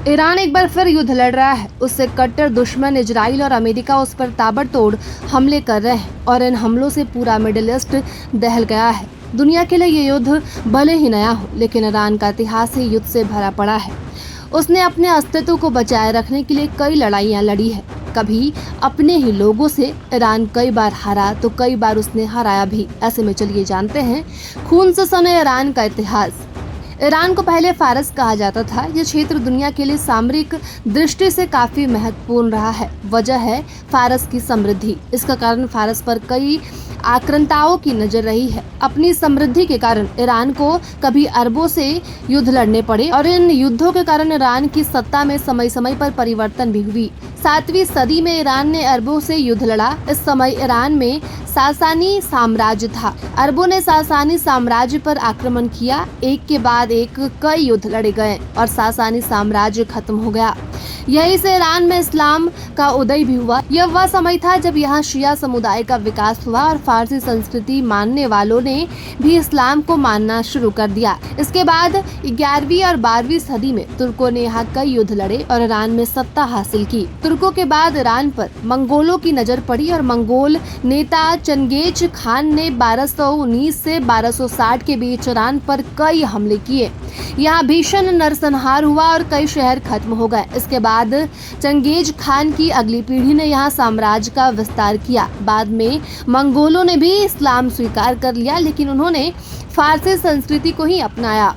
Iran एक बार फिर युद्ध लड़ रहा है। उससे कट्टर दुश्मन इजराइल और अमेरिका उस पर ताबड़तोड़ हमले कर रहे हैं और इन हमलों से पूरा मिडिल ईस्ट दहल गया है। दुनिया के लिए ये युद्ध भले ही नया हो, लेकिन ईरान का इतिहास ही युद्ध से भरा पड़ा है। उसने अपने अस्तित्व को बचाए रखने के लिए कई लड़ाइयाँ लड़ी है। कभी अपने ही लोगों से ईरान कई बार हारा तो कई बार उसने हराया भी। ऐसे में चलिए जानते हैं खून से सने ईरान का इतिहास। ईरान को पहले फारस कहा जाता था। यह क्षेत्र दुनिया के लिए सामरिक दृष्टि से काफी महत्वपूर्ण रहा है। वजह है फारस की समृद्धि। इसका कारण फारस पर कई आक्रांताओं की नजर रही है। अपनी समृद्धि के कारण ईरान को कभी अरबों से युद्ध लड़ने पड़े और इन युद्धों के कारण ईरान की सत्ता में समय समय पर परिवर्तन भी हुई। 7वीं सदी में ईरान ने अरबों से युद्ध लड़ा। इस समय ईरान में सासानी साम्राज्य था। अरबों ने सासानी साम्राज्य पर आक्रमण किया। एक के बाद एक कई युद्ध लड़े गए और सासानी साम्राज्य खत्म हो गया। यहीं से ईरान में इस्लाम का उदय भी हुआ। यह वह समय था जब यहाँ शिया समुदाय का विकास हुआ और फारसी संस्कृति मानने वालों ने भी इस्लाम को मानना शुरू कर दिया। इसके बाद 11वीं और 12वीं सदी में तुर्कों ने यहाँ कई युद्ध लड़े और ईरान में सत्ता हासिल की। तुर्कों के बाद ईरान पर मंगोलों की नजर पड़ी और मंगोल नेता चंगेज खान ने 1219 से 1260 के बीच ईरान पर कई हमले किए। यहाँ भीषण नरसंहार हुआ और कई शहर खत्म हो गए। इसके बाद चंगेज खान की अगली पीढ़ी ने यहाँ साम्राज्य का विस्तार किया। बाद में मंगोलों ने भी इस्लाम स्वीकार कर लिया, लेकिन उन्होंने फारसी संस्कृति को ही अपनाया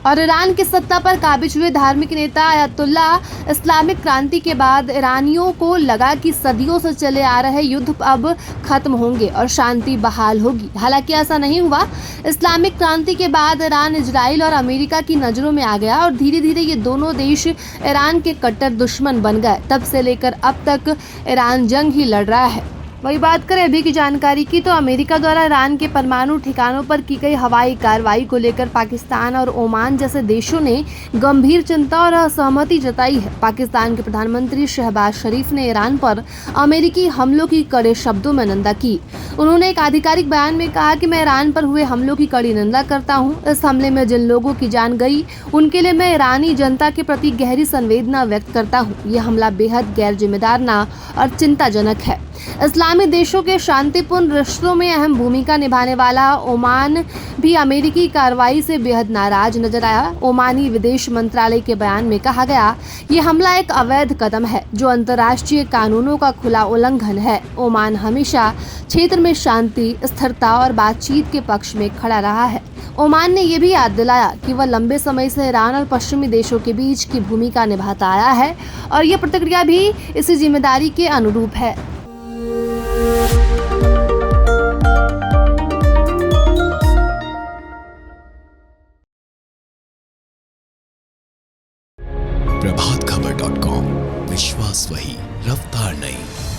और ईरान की सत्ता पर काबिज हुए धार्मिक नेता अयतुल्लाह। इस्लामिक क्रांति के बाद ईरानियों को लगा कि सदियों से चले आ रहे युद्ध अब खत्म होंगे और शांति बहाल होगी। हालांकि ऐसा नहीं हुआ। इस्लामिक क्रांति के बाद ईरान इजराइल और अमेरिका की नजरों में आ गया और धीरे धीरे ये दोनों देश ईरान के कट्टर दुश्मन बन गए। तब से लेकर अब तक ईरान जंग ही लड़ रहा है। वही बात करें अभी की जानकारी की तो अमेरिका द्वारा ईरान के परमाणु ठिकानों पर की गई हवाई कार्रवाई को लेकर पाकिस्तान और ओमान जैसे देशों ने गंभीर चिंता और असहमति जताई है। पाकिस्तान के प्रधानमंत्री शहबाज शरीफ ने ईरान पर अमेरिकी हमलों की कड़े शब्दों में निंदा की। उन्होंने एक आधिकारिक बयान में कहा कि मैं ईरान पर हुए हमलों की कड़ी निंदा करता हूँ। इस हमले में जिन लोगों की जान गई उनके लिए मैं ईरानी जनता के प्रति गहरी संवेदना व्यक्त करता हूँ। यह हमला बेहद गैर जिम्मेदाराना और चिंताजनक है। इस्लामी देशों के शांतिपूर्ण रिश्तों में अहम भूमिका निभाने वाला ओमान भी अमेरिकी कार्रवाई से बेहद नाराज नजर आया। ओमानी विदेश मंत्रालय के बयान में कहा गया, ये हमला एक अवैध कदम है जो अंतर्राष्ट्रीय कानूनों का खुला उल्लंघन है। ओमान हमेशा क्षेत्र में शांति, स्थिरता और बातचीत के पक्ष में खड़ा रहा है। ओमान ने यह भी याद दिलाया कि वह लंबे समय से ईरान और पश्चिमी देशों के बीच की भूमिका निभाता आया है और यह प्रतिक्रिया भी इसी जिम्मेदारी के अनुरूप है। प्रभातखबर.com, विश्वास वही, रफ्तार नहीं।